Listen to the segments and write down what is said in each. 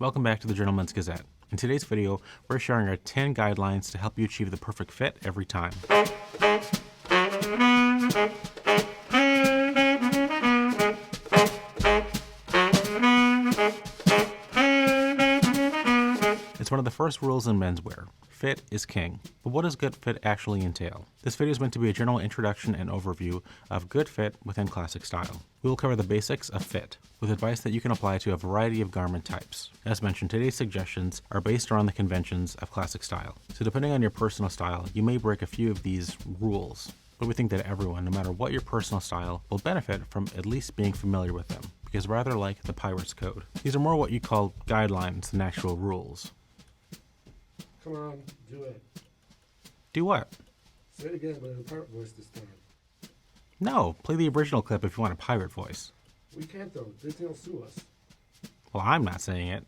Welcome back to the Gentleman's Gazette. In today's video, we're sharing our 10 guidelines to help you achieve the perfect fit every time. It's one of the first rules in menswear. Fit is king. But what does good fit actually entail? This video is meant to be a general introduction and overview of good fit within classic style. We will cover the basics of fit, with advice that you can apply to a variety of garment types. As mentioned, today's suggestions are based around the conventions of classic style. So depending on your personal style, you may break a few of these rules. But we think that everyone, no matter what your personal style, will benefit from at least being familiar with them, because rather like the Pirate's Code, these are more what you call guidelines than actual rules. Come on, do it. Do what? Say it again, but in a pirate voice this time. No, play the original clip if you want a pirate voice. We can't though. Disney will sue us. Well, I'm not saying it.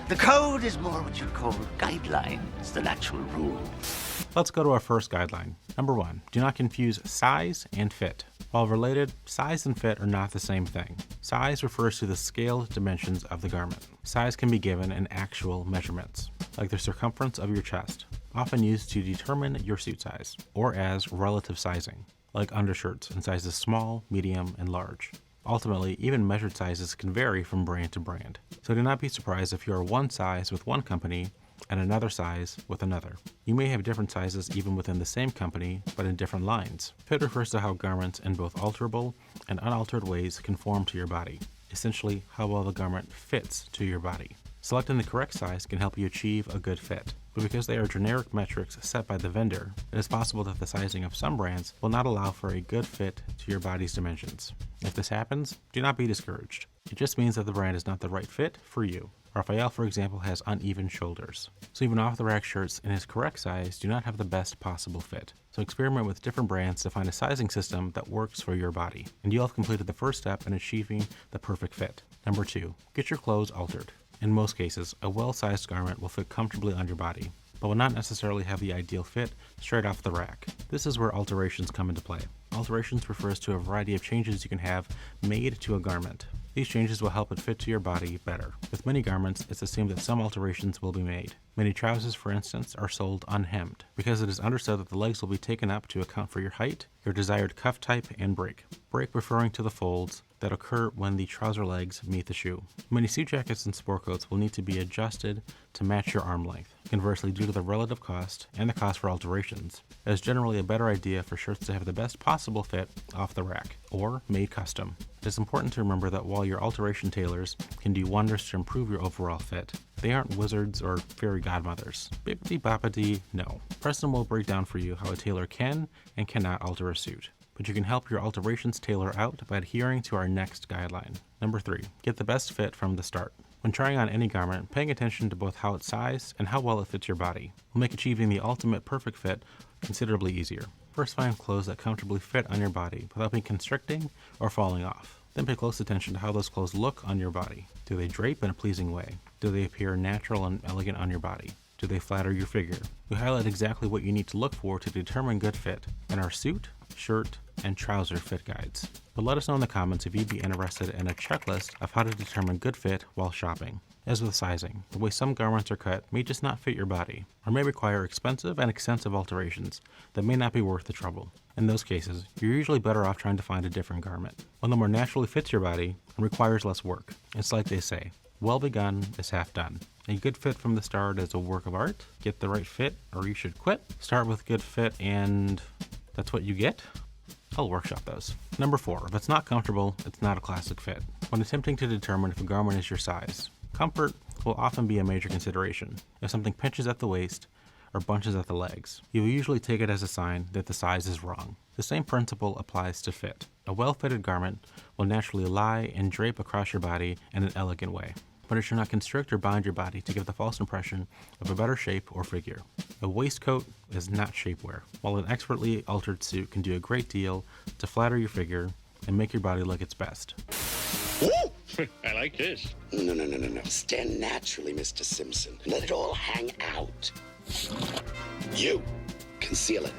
The code is more what you'd call guidelines than actual rules. Let's go to our first guideline. Number 1, do not confuse size and fit. While related, size and fit are not the same thing. Size refers to the scale dimensions of the garment. Size can be given in actual measurements, like the circumference of your chest, often used to determine your suit size, or as relative sizing, like undershirts in sizes small, medium, and large. Ultimately, even measured sizes can vary from brand to brand. So do not be surprised if you are one size with one company and another size with another. You may have different sizes even within the same company, but in different lines. Fit refers to how garments in both alterable and unaltered ways conform to your body. Essentially, how well the garment fits to your body. Selecting the correct size can help you achieve a good fit, but because they are generic metrics set by the vendor, it is possible that the sizing of some brands will not allow for a good fit to your body's dimensions. If this happens, do not be discouraged. It just means that the brand is not the right fit for you. Raphael, for example, has uneven shoulders, so even off-the-rack shirts in his correct size do not have the best possible fit. So experiment with different brands to find a sizing system that works for your body, and you'll have completed the first step in achieving the perfect fit. Number 2, get your clothes altered. In most cases, a well-sized garment will fit comfortably on your body, but will not necessarily have the ideal fit straight off the rack. This is where alterations come into play. Alterations refers to a variety of changes you can have made to a garment. These changes will help it fit to your body better. With many garments, it's assumed that some alterations will be made. Many trousers, for instance, are sold unhemmed, because it is understood that the legs will be taken up to account for your height, your desired cuff type, and break. Break referring to the folds that occur when the trouser legs meet the shoe. Many suit jackets and sport coats will need to be adjusted to match your arm length. Conversely, due to the relative cost and the cost for alterations, it is generally a better idea for shirts to have the best possible fit off the rack, or made custom. It is important to remember that while your alteration tailors can do wonders to improve your overall fit, they aren't wizards or fairy godmothers. Bippity boppity, no. Preston will break down for you how a tailor can and cannot alter a suit, but you can help your alterations tailor out by adhering to our next guideline. Number 3, get the best fit from the start. When trying on any garment, paying attention to both how it's sized and how well it fits your body will make achieving the ultimate perfect fit considerably easier. First, find clothes that comfortably fit on your body without being constricting or falling off. Then pay close attention to how those clothes look on your body. Do they drape in a pleasing way? Do they appear natural and elegant on your body? Do they flatter your figure? We highlight exactly what you need to look for to determine good fit in our suit, shirt, and trouser fit guides. But let us know in the comments if you'd be interested in a checklist of how to determine good fit while shopping. As with sizing, the way some garments are cut may just not fit your body, or may require expensive and extensive alterations that may not be worth the trouble. In those cases, you're usually better off trying to find a different garment, one that more naturally fits your body and requires less work. It's like they say, well begun is half done. A good fit from the start is a work of art. Get the right fit or you should quit. Start with good fit and that's what you get. I'll workshop those. Number 4, if it's not comfortable, it's not a classic fit. When attempting to determine if a garment is your size, comfort will often be a major consideration. If something pinches at the waist or bunches at the legs, you will usually take it as a sign that the size is wrong. The same principle applies to fit. A well-fitted garment will naturally lie and drape across your body in an elegant way, but it should not constrict or bind your body to give the false impression of a better shape or figure. A waistcoat is not shapewear, while an expertly altered suit can do a great deal to flatter your figure and make your body look its best. Ooh! I like this. No. Stand naturally, Mr. Simpson. Let it all hang out. You conceal it.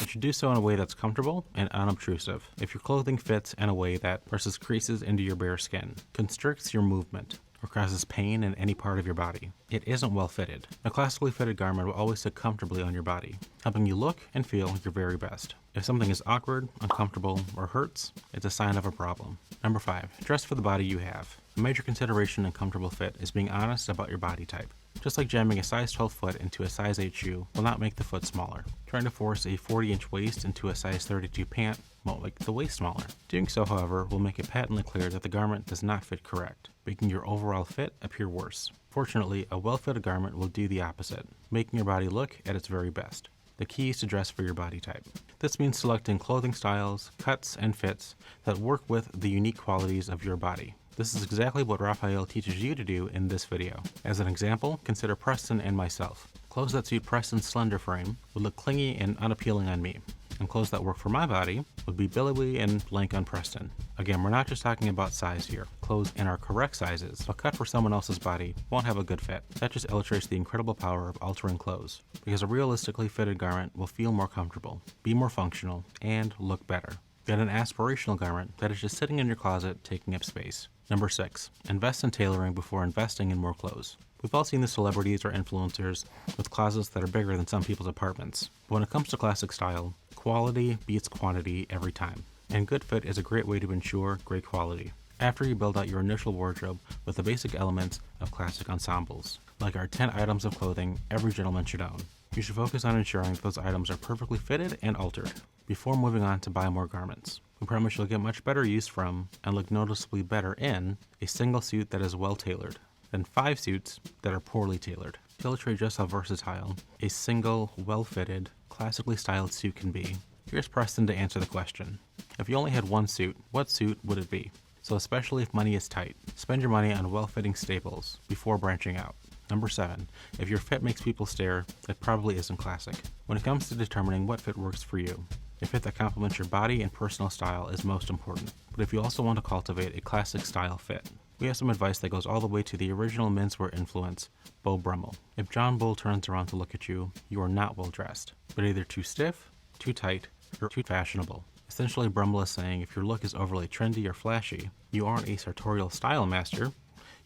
You should do so in a way that's comfortable and unobtrusive. If your clothing fits in a way that presses creases into your bare skin, constricts your movement, or causes pain in any part of your body. It isn't well fitted. A classically fitted garment will always sit comfortably on your body, helping you look and feel your very best. If something is awkward, uncomfortable, or hurts, it's a sign of a problem. Number 5, dress for the body you have. A major consideration in comfortable fit is being honest about your body type. Just like jamming a size 12 foot into a size 8 shoe will not make the foot smaller. Trying to force a 40-inch waist into a size 32 pant won't make the waist smaller. Doing so, however, will make it patently clear that the garment does not fit correct, making your overall fit appear worse. Fortunately, a well-fitted garment will do the opposite, making your body look at its very best. The key is to dress for your body type. This means selecting clothing styles, cuts, and fits that work with the unique qualities of your body. This is exactly what Raphael teaches you to do in this video. As an example, consider Preston and myself. Clothes that suit Preston's slender frame would look clingy and unappealing on me, and clothes that work for my body would be billowy and lank on Preston. Again, we're not just talking about size here. Clothes in our correct sizes, but cut for someone else's body, won't have a good fit. That just illustrates the incredible power of altering clothes, because a realistically fitted garment will feel more comfortable, be more functional, and look better. Get an aspirational garment that is just sitting in your closet, taking up space. Number 6, invest in tailoring before investing in more clothes. We've all seen the celebrities or influencers with closets that are bigger than some people's apartments. But when it comes to classic style, quality beats quantity every time. And good fit is a great way to ensure great quality. After you build out your initial wardrobe with the basic elements of classic ensembles, like our 10 items of clothing every gentleman should own, you should focus on ensuring that those items are perfectly fitted and altered before moving on to buy more garments. We promise you'll get much better use from and look noticeably better in a single suit that is well tailored than 5 suits that are poorly tailored. To illustrate just how versatile a single, well-fitted, classically styled suit can be, here's Preston to answer the question. If you only had one suit, what suit would it be? So especially if money is tight, spend your money on well-fitting staples before branching out. Number 7, if your fit makes people stare, it probably isn't classic. When it comes to determining what fit works for you, a fit that complements your body and personal style is most important. But if you also want to cultivate a classic style fit, we have some advice that goes all the way to the original menswear influence, Beau Brummel. If John Bull turns around to look at you, you are not well dressed, but either too stiff, too tight, or too fashionable. Essentially, Brummel is saying if your look is overly trendy or flashy, you aren't a sartorial style master,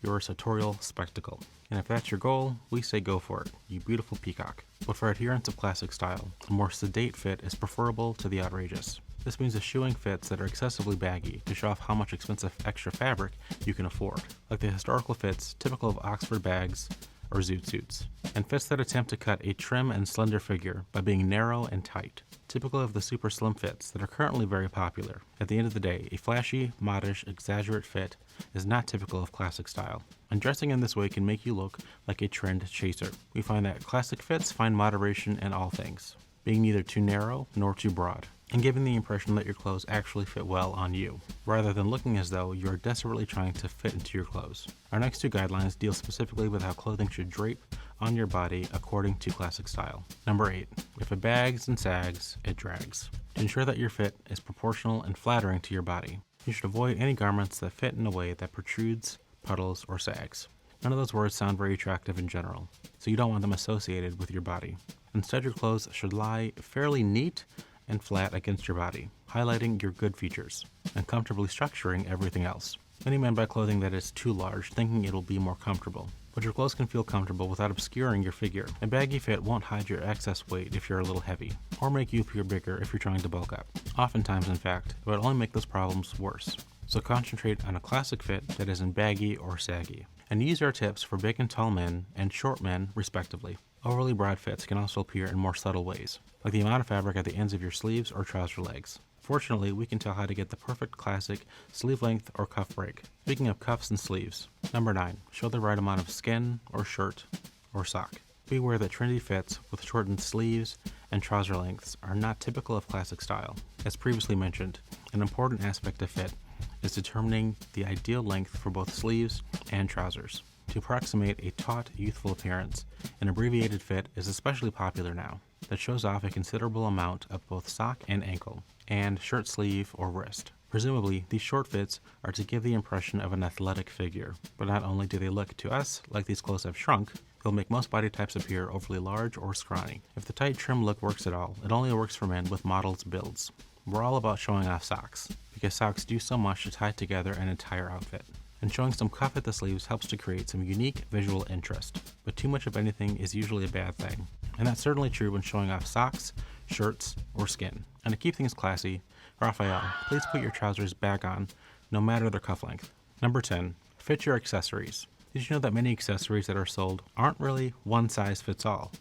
you're a sartorial spectacle. And if that's your goal, we say go for it, you beautiful peacock. But for adherents of classic style, a more sedate fit is preferable to the outrageous. This means eschewing fits that are excessively baggy to show off how much expensive extra fabric you can afford, like the historical fits typical of Oxford bags or zoot suits, and fits that attempt to cut a trim and slender figure by being narrow and tight, typical of the super slim fits that are currently very popular. At the end of the day, a flashy, modish, exaggerate fit is not typical of classic style, and dressing in this way can make you look like a trend chaser. We find that classic fits find moderation in all things, being neither too narrow nor too broad, and giving the impression that your clothes actually fit well on you, rather than looking as though you are desperately trying to fit into your clothes. Our next 2 guidelines deal specifically with how clothing should drape on your body according to classic style. Number 8, if it bags and sags, it drags. To ensure that your fit is proportional and flattering to your body, you should avoid any garments that fit in a way that protrudes, puddles, or sags. None of those words sound very attractive in general, so you don't want them associated with your body. Instead, your clothes should lie fairly neat and flat against your body, highlighting your good features and comfortably structuring everything else. Many men buy clothing that is too large, thinking it'll be more comfortable, but your clothes can feel comfortable without obscuring your figure. A baggy fit won't hide your excess weight if you're a little heavy, or make you appear bigger if you're trying to bulk up. Oftentimes, in fact, it will only make those problems worse. So concentrate on a classic fit that isn't baggy or saggy, and use our tips for big and tall men and short men, respectively. Overly broad fits can also appear in more subtle ways, like the amount of fabric at the ends of your sleeves or trouser legs. Fortunately, we can tell how to get the perfect classic sleeve length or cuff break. Speaking of cuffs and sleeves, number 9, show the right amount of skin or shirt or sock. Beware that trendy fits with shortened sleeves and trouser lengths are not typical of classic style. As previously mentioned, an important aspect of fit is determining the ideal length for both sleeves and trousers. To approximate a taut, youthful appearance, an abbreviated fit is especially popular now, that shows off a considerable amount of both sock and ankle, and shirt sleeve or wrist. Presumably, these short fits are to give the impression of an athletic figure, but not only do they look to us like these clothes have shrunk, they'll make most body types appear overly large or scrawny. If the tight trim look works at all, it only works for men with models' builds. We're all about showing off socks, because socks do so much to tie together an entire outfit. and showing some cuff at the sleeves helps to create some unique visual interest. But too much of anything is usually a bad thing, and that's certainly true when showing off socks, shirts, or skin. And to keep things classy, Raphael, please put your trousers back on, no matter their cuff length. Number 10, fit your accessories. Did you know that many accessories that are sold aren't really one size fits all?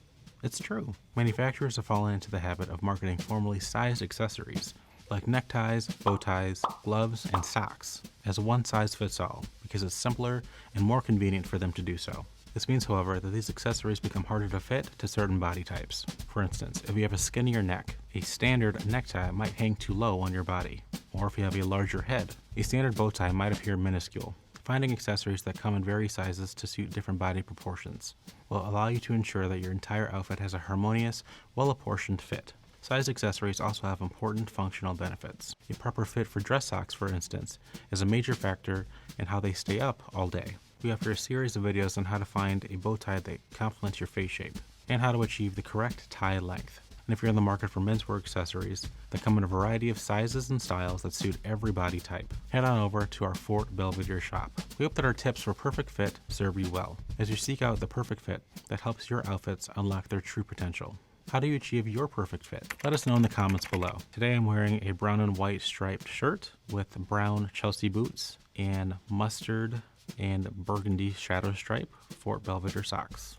It's true. Manufacturers have fallen into the habit of marketing formally sized accessories, like neckties, bow ties, gloves, and socks, as one size fits all, because it's simpler and more convenient for them to do so. This means, however, that these accessories become harder to fit to certain body types. For instance, if you have a skinnier neck, a standard necktie might hang too low on your body. Or if you have a larger head, a standard bow tie might appear minuscule. Finding accessories that come in various sizes to suit different body proportions will allow you to ensure that your entire outfit has a harmonious, well-apportioned fit. Size accessories also have important functional benefits. A proper fit for dress socks, for instance, is a major factor in how they stay up all day. We offer a series of videos on how to find a bow tie that complements your face shape, and how to achieve the correct tie length. And if you're in the market for menswear accessories that come in a variety of sizes and styles that suit every body type, head on over to our Fort Belvedere shop. We hope that our tips for perfect fit serve you well as you seek out the perfect fit that helps your outfits unlock their true potential. How do you achieve your perfect fit? Let us know in the comments below. Today I'm wearing a brown and white striped shirt with brown Chelsea boots and mustard and burgundy shadow stripe Fort Belvedere socks.